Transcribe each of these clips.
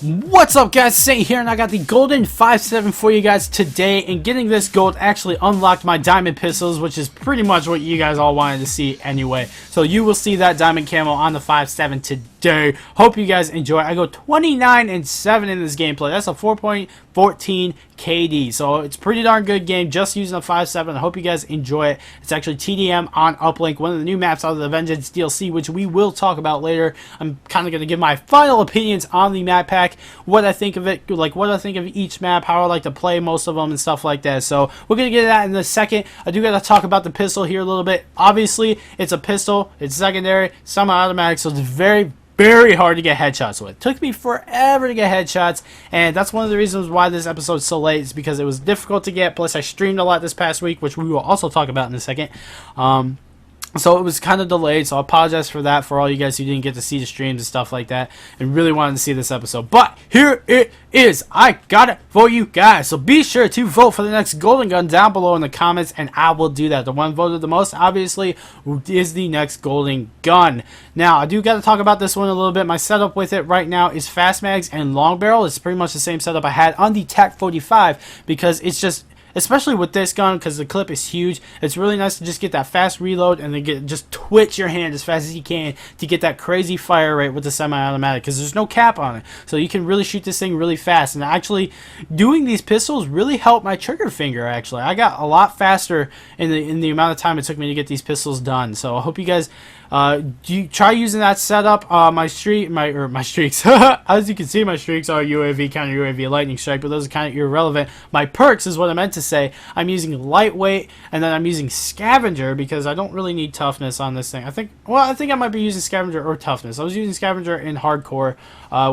What's up, guys? Saint here, and I got the golden 5.7 for you guys today. And getting this gold actually unlocked my diamond pistols, which is pretty much what you guys all wanted to see anyway. So you will see that diamond camo on the 5.7 today. Hope you guys enjoy. I go 29 and 7 in this gameplay. That's a 4.14 KD, so it's pretty darn good game just using the 5.7. I hope you guys enjoy it. It's actually TDM on Uplink, one of the new maps out of the Vengeance DLC, which we will talk about later. I'm kind of going to give my final opinions on the map pack, what I think of it, like what I think of each map, how I like to play most of them and stuff like that. So we're going to get to that in a second. I do got to talk about the pistol here a little bit. Obviously, it's a pistol, it's secondary, semi-automatic, so it's very hard to get headshots with. It took me forever to get headshots, and that's one of the reasons why this episode's so late, is because it was difficult to get, plus I streamed a lot this past week, which we will also talk about in a second. So it was kind of delayed, so I apologize for that for all you guys who didn't get to see the streams and stuff like that and really wanted to see this episode. But here it is. I got it for you guys. So be sure to vote for the next golden gun down below in the comments, and I will do that. The one voted the most, obviously, is the next golden gun. Now, I do got to talk about this one a little bit. My setup with it right now is fast mags and long barrel. It's pretty much the same setup I had on the TAC 45 because it's just... especially with this gun, because the clip is huge, it's really nice to just get that fast reload and then just twitch your hand as fast as you can to get that crazy fire rate with the semi-automatic, because there's no cap on it, so you can really shoot this thing really fast. And actually doing these pistols really helped my trigger finger. Actually, I got a lot faster in the amount of time it took me to get these pistols done. So I hope you guys you try using that setup. My streaks, as you can see, my streaks are UAV, counter UAV, lightning strike, but those are kind of irrelevant. My perks is what I meant to say. I'm using lightweight, and then I'm using scavenger because I don't really need toughness on this thing. I think I might be using scavenger or toughness. I was using scavenger in hardcore,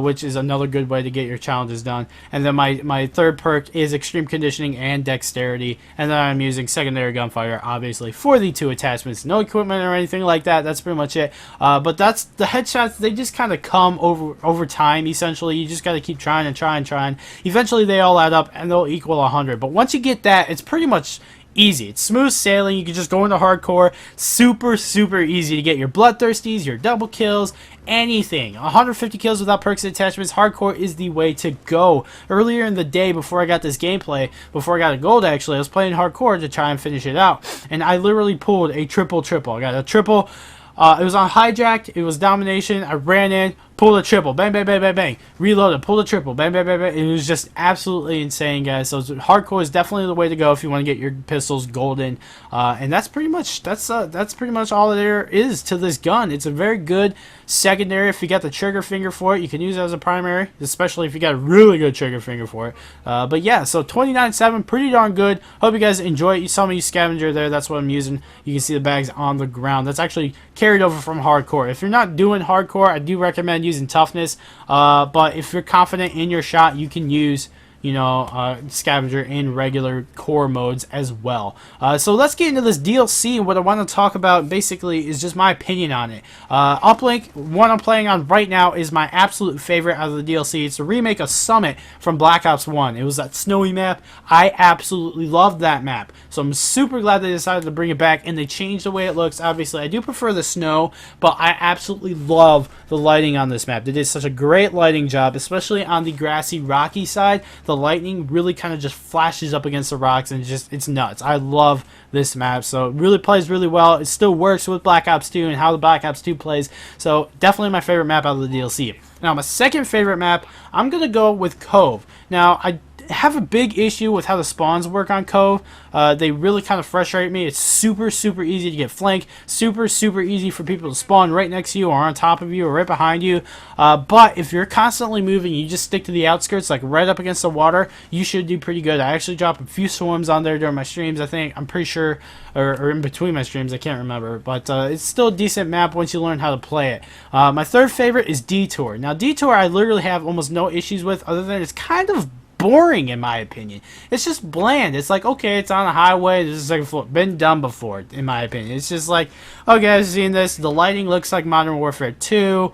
which is another good way to get your challenges done. And then my third perk is extreme conditioning and dexterity, and then I'm using secondary gunfire, obviously, for the 2 attachments. No equipment or anything like that. That's pretty much it. But that's the headshots. They just kind of come over time. Essentially, you just got to keep trying and trying. Eventually, they all add up and they'll equal 100. But once you get that, it's pretty much easy. It's smooth sailing. You can just go into hardcore. Super easy to get your bloodthirsties, your double kills, anything. 150 kills without perks and attachments. Hardcore is the way to go. Earlier in the day, before I got this gameplay, before I got a gold actually, I was playing hardcore to try and finish it out, and I literally pulled a triple. I got a triple. It was on hijacked, it was domination, I ran in, pulled a triple, bang, reloaded, pulled a triple, bang. It was just absolutely insane, guys. So hardcore is definitely the way to go if you want to get your pistols golden. And that's pretty much all there is to this gun. It's a very good secondary. If you got the trigger finger for it, you can use it as a primary, especially if you got a really good trigger finger for it. But yeah, so 29.7, pretty darn good. Hope you guys enjoy it. You saw me use scavenger there. That's what I'm using. You can see the bags on the ground. That's actually carried over from hardcore. If you're not doing hardcore, I do recommend using toughness, but if you're confident in your shot, you can use scavenger in regular core modes as well. So let's get into this DLC. What I want to talk about basically is just my opinion on it. Uplink, one I'm playing on right now, is my absolute favorite out of the DLC. It's a remake of Summit from Black Ops 1. It was that snowy map. I absolutely loved that map, so I'm super glad they decided to bring it back, and they changed the way it looks. Obviously, I do prefer the snow, but I absolutely love the lighting on this map. They did such a great lighting job, especially on the grassy, rocky side. The lightning really kind of just flashes up against the rocks, and it's nuts. I love this map, so it really plays really well. It still works with Black Ops 2 and how the Black Ops 2 plays, so definitely my favorite map out of the DLC. Now, my second favorite map, I'm going to go with Cove. Now, I have a big issue with how the spawns work on Cove. They really kind of frustrate me. It's super easy to get flanked, super easy for people to spawn right next to you or on top of you or right behind you, but if you're constantly moving, you just stick to the outskirts, like right up against the water, you should do pretty good. I actually dropped a few swarms on there during my streams, I'm pretty sure, or in between my streams, I can't remember, but it's still a decent map once you learn how to play it. My third favorite is Detour. Now, Detour I literally have almost no issues with, other than it's kind of boring in my opinion. It's just bland. It's like, okay, it's on a highway, this is like been done before, in my opinion. It's just like, okay, I've seen this. The lighting looks like Modern Warfare 2.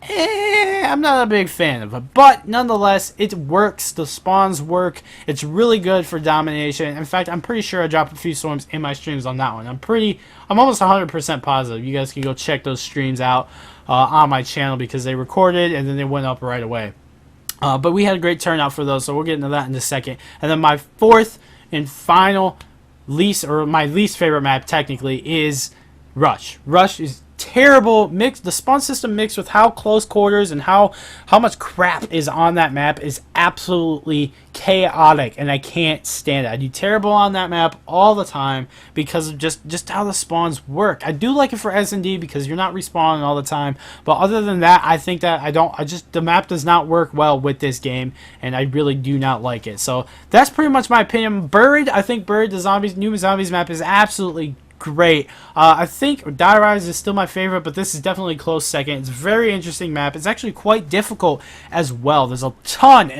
I'm not a big fan of it, but nonetheless, it works. The spawns work. It's really good for domination. In fact, I'm pretty sure I dropped a few swarms in my streams on that one. I'm almost 100% positive. You guys can go check those streams out on my channel because they recorded and then they went up right away. But we had a great turnout for those, so we'll get into that in a second. And then my fourth and final my least favorite map technically is Rush. Rush is terrible. The spawn system mixed with how close quarters and how much crap is on that map is absolutely chaotic, and I can't stand it. I do terrible on that map all the time because of just how the spawns work. I do like it for S&D because you're not respawning all the time, but other than that, I think that the map does not work well with this game, and I really do not like it. So that's pretty much my opinion. Buried, I think Buried, the new zombies map is absolutely great. I think Die Rise is still my favorite, but this is definitely a close second. It's a very interesting map. It's actually quite difficult as well. There's a ton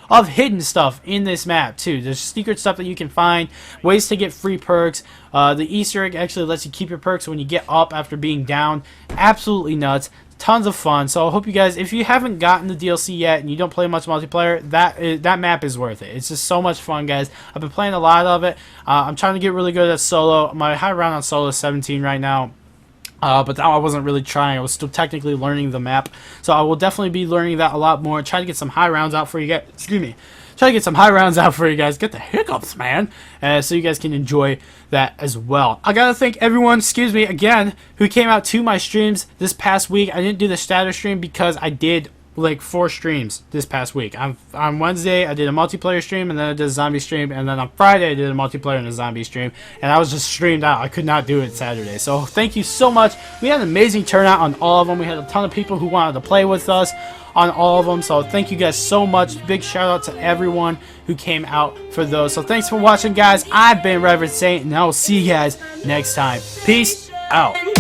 of hidden stuff in this map too. There's secret stuff that you can find, ways to get free perks. The Easter egg actually lets you keep your perks when you get up after being down. Absolutely nuts. Tons of fun. So I hope you guys, if you haven't gotten the DLC yet and you don't play much multiplayer, that map is worth it. It's just so much fun, guys. I've been playing a lot of it. I'm trying to get really good at solo. My high round on solo is 17 right now. But now I wasn't really trying. I was still technically learning the map. So I will definitely be learning that a lot more. Try to get some high rounds out for you guys. Excuse me. Try to get some high rounds out for you guys. Get the hiccups, man. So you guys can enjoy that as well. I gotta thank everyone, excuse me, again, who came out to my streams this past week. I didn't do the status stream because I did like 4 streams this past week. On Wednesday, I did a multiplayer stream, and then I did a zombie stream, and then on Friday, I did a multiplayer and a zombie stream, and I was just streamed out. I could not do it Saturday. So thank you so much. We had an amazing turnout on all of them. We had a ton of people who wanted to play with us on all of them. So thank you guys so much. Big shout out to everyone who came out for those. So thanks for watching, guys. I've been Reverend Saint, and I will see you guys next time. Peace out.